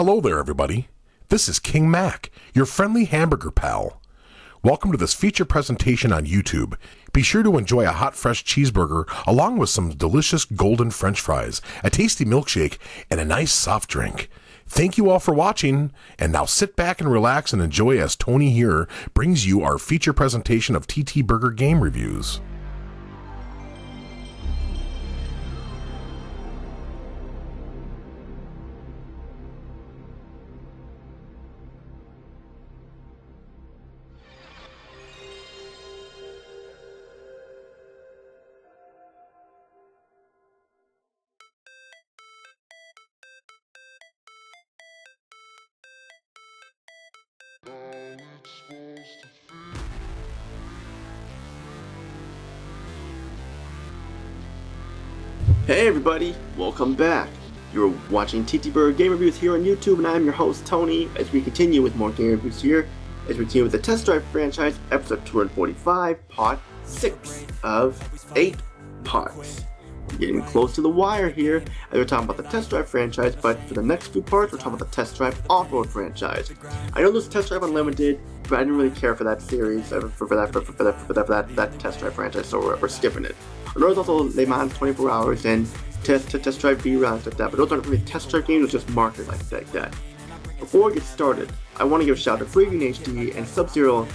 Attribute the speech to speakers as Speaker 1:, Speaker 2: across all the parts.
Speaker 1: Hello there, everybody. This is King Mac, your friendly hamburger pal. Welcome to this feature presentation on YouTube. Be sure to enjoy a hot, fresh cheeseburger along with some delicious golden French fries, a tasty milkshake, and a nice soft drink. Thank you all for watching, and now sit back and relax and enjoy as Tony here brings you our feature presentation of TTBurger game reviews.
Speaker 2: Hey everybody, welcome back. You're watching TTBurger game reviews here on YouTube, and I'm your host Tony. As we continue with more game reviews here, as we continue with the Test Drive franchise, episode 245, part 6 of 8 parts. We're getting close to the wire here, as we're talking about the Test Drive franchise, but for the next few parts, we're talking about the Test Drive Off-Road franchise. I know there's Test Drive Unlimited, but I didn't really care for that series, for that Test Drive franchise, so we're skipping it. There's also Le Mans 24 Hours and Test Drive B-Rounds like that, but those aren't really Test Drive games, it's just marketed like that. Before we get started, I want to give a shout out to Freegreen HD and Sub-Zero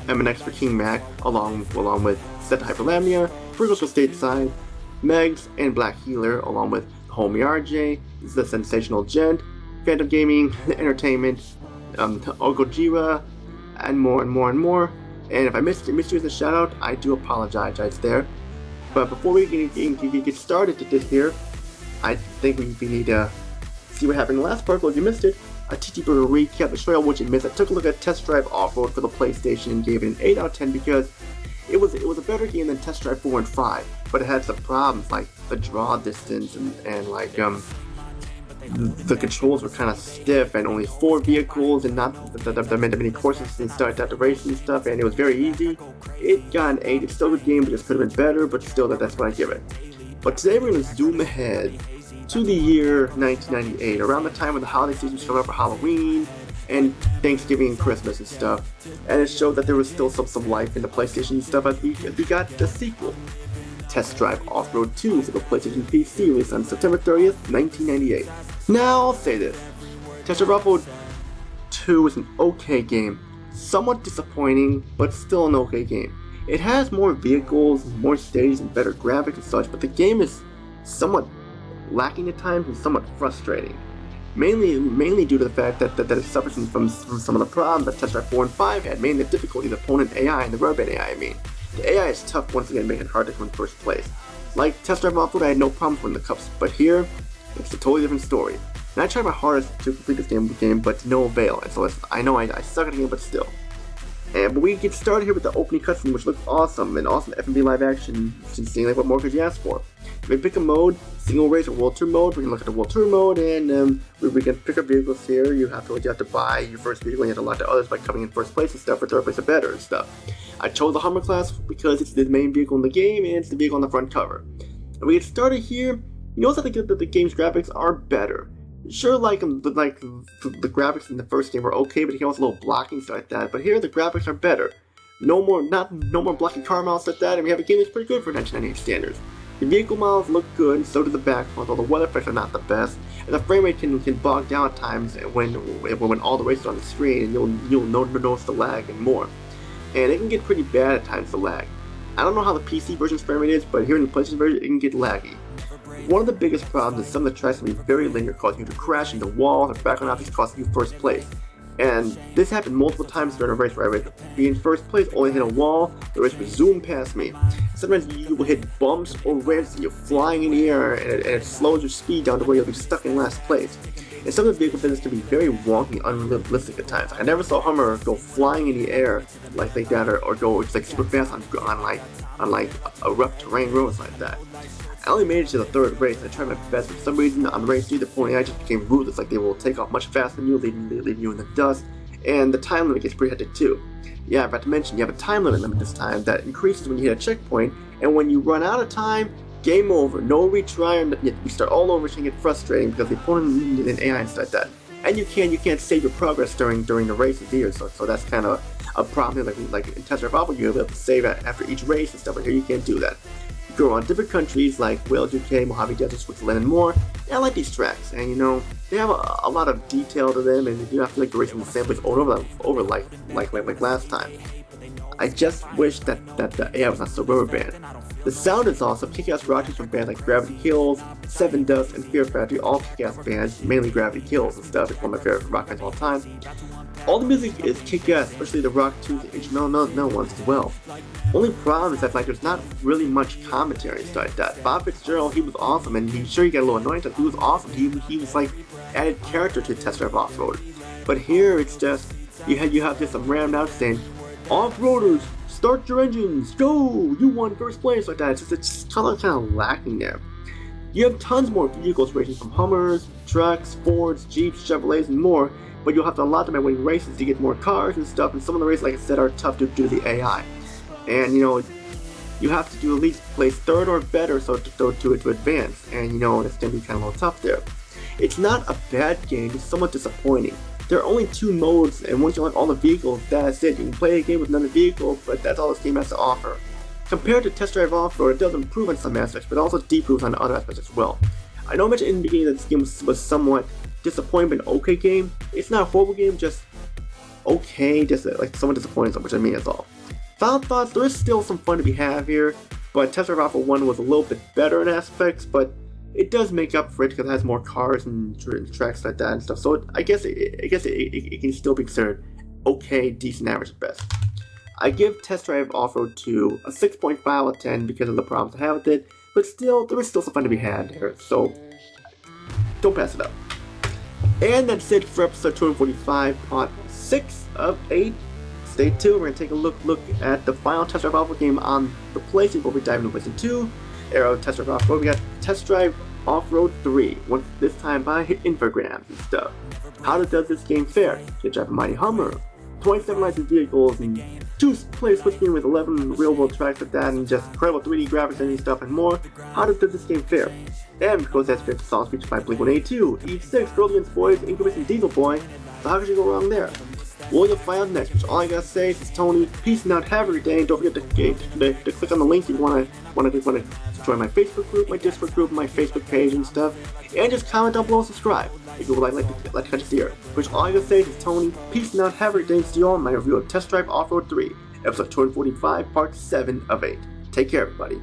Speaker 2: MNX for King Mac, along with Set Hyperlamnia, Brigos for Stateside, Megs, and Black Healer, along with Homie RJ, The Sensational Gent, Phantom Gaming, Entertainment, Ogojira, and more. And if I missed you as a shout out, I do apologize there. But before we get started to this here, I think we need to see what happened in the last part. Well, if you missed it, a TTBurger recap, the show what you missed. I took a look at Test Drive Off-Road for the PlayStation and gave it an 8 out of 10 because it was a better game than Test Drive 4 and 5, but it had some problems like the draw distance and like the controls were kind of stiff and only 4 vehicles and not that many courses and start that race and stuff, and it was very easy. It got an 8. It's still a good game, but it could have been better, but still that's what I give it. But today we're going to zoom ahead to the year 1998, around the time when the holiday season was coming up for Halloween and Thanksgiving and Christmas and stuff, and it showed that there was still some life in the PlayStation and stuff as we got the sequel, Test Drive Off-Road 2 for the PlayStation PC, released on September 30th, 1998. Now, I'll say this. Test Drive Off-Road 2 is an okay game. Somewhat disappointing, but still an okay game. It has more vehicles, more stages, and better graphics and such, but the game is somewhat lacking at times and somewhat frustrating. Mainly due to the fact that it suffers from some of the problems that Test Drive 4 and 5 had, mainly the difficulty of the opponent AI and the rubber band AI, I mean. The AI is tough once again, making it hard to come in first place. Like Test Drive Off-Road, I had no problems winning the cups, but here, it's a totally different story. And I tried my hardest to complete this game, but to no avail, and so I know I suck at the game, but still. But we get started here with the opening cutscene, which looks awesome, and awesome F&B live action, seeing like what more could you ask for. We pick a mode, single race or world tour mode. We can look at the world tour mode, and we can pick up vehicles here. You have to buy your first vehicle, and you have to lot to others by coming in first place and stuff, or third place or better and stuff. I chose the Hummer class because it's the main vehicle in the game, and it's the vehicle on the front cover. And we get started here. You notice that the game's graphics are better. Sure, like the graphics in the first game were okay, but he also a little blocking stuff like that. But here the graphics are better. No more blocky car models like that, and we have a game that's pretty good for 1998 standards. The vehicle models look good, and so do the back ones, although the weather effects are not the best, and the frame rate can bog down at times when all the races are on the screen, and you'll notice the lag and more. And it can get pretty bad at times, the lag. I don't know how the PC version's frame rate is, but here in the PlayStation version, it can get laggy. One of the biggest problems is some of the tracks can be very linear, causing you to crash into walls or background objects, costing you first place. And this happened multiple times during a race where I would be in first place, only hit a wall, the race would zoom past me. Sometimes you will hit bumps or ramps and you're flying in the air, and it slows your speed down to where you'll be stuck in last place. And some of the vehicle physics can be very wonky and unrealistic at times. I never saw Hummer go flying in the air like that, or go just like super fast on a rough terrain roads like that. I only made it to the third race. I tried my best, but for some reason on race 3 the pony I just became ruthless, like they will take off much faster than you, leaving you in the dust, and the time limit gets pretty hectic too. Yeah, I forgot to mention, you have a time limit this time that increases when you hit a checkpoint, and when you run out of time, game over, no retry, and you start all over, and get frustrating because they put in an AI and stuff like that. And you can't save your progress during the races either, so that's kind of a problem. Like in Test Drive Alpha, you're able to save after each race and stuff like that. You can't do that. You go around different countries like Wales, UK, Mojave Desert, Switzerland, and more. And I like these tracks, and they have a lot of detail to them, and you don't have to race in the same place over like last time. I just wish that the AI was not so rubber band. The sound is awesome. Kick-ass rock from bands like Gravity Kills, Seven Dust, and Fear Factory, all kick-ass bands, mainly Gravity Kills and stuff. It's one of my favorite rock bands of all time. All the music is kick-ass, especially the rock tunes and instrumental ones as well. Only problem is that there's not really much commentary and stuff like that. Bob Fitzgerald, he was awesome, and he got a little annoying, but he was awesome. He was added character to Test Drive Off-Road. But here it's just you have just some random out saying, "Off-roaders, start your engines, go! You won first place," like that. It's just kind of lacking there. You have tons more vehicles ranging from Hummers, trucks, Fords, Jeeps, Chevrolets, and more, but you'll have to unlock them by winning races to get more cars and stuff, and some of the races, like I said, are tough due to the AI. And you have to do at least place third or better to advance, and that's going to be kind of a little tough there. It's not a bad game, it's somewhat disappointing. There are only 2 modes, and once you unlock all the vehicles, that's it. You can play a game with another vehicle, but that's all this game has to offer. Compared to Test Drive Off-Road, it does improve on some aspects, but also deproves on other aspects as well. I know I mentioned in the beginning that this game was somewhat disappointing, but an okay game. It's not a horrible game, just okay, just somewhat disappointing, which I mean is all. Final thoughts, there is still some fun to be had here, but Test Drive Off-Road 1 was a little bit better in aspects, but it does make up for it because it has more cars and tracks like that and stuff. So I guess it can still be considered okay, decent, average at best. I give Test Drive Off-Road 2 a 6.5 out of 10 because of the problems I have with it, but still, there is still some fun to be had there, so don't pass it up. And that's it for episode 245, part 6 of 8. Stay tuned, we're going to take a look at the final Test Drive Off-Road game on the PlayStation before we dive into PlayStation 2. Arrow Test Drive Off-Road, we got Test Drive Off-Road 3, once this time by infograms and stuff. How does this game fare? You drive a mighty Hummer, 27 licensed vehicles, and 2-player switch screen with 11 real-world tracks like that, and just incredible 3D graphics and stuff and more. How does this game fare? And of course, that's great songs featured by Blink-182, Eve 6, Girls Against Boys, Incubus, and Diesel Boy. So how could you go wrong there? Well, you'll find out next, which all I gotta say is Tony, peace and out, have a great day, and don't forget to click on the link if you wanna join my Facebook group, my Discord group, my Facebook page and stuff, and just comment down below and subscribe if you would like to catch us here. Which all I gotta say is Tony, peace and out, have a great day, and see you all in my review of Test Drive Off-Road 3, episode 245, part 7 of 8. Take care, everybody.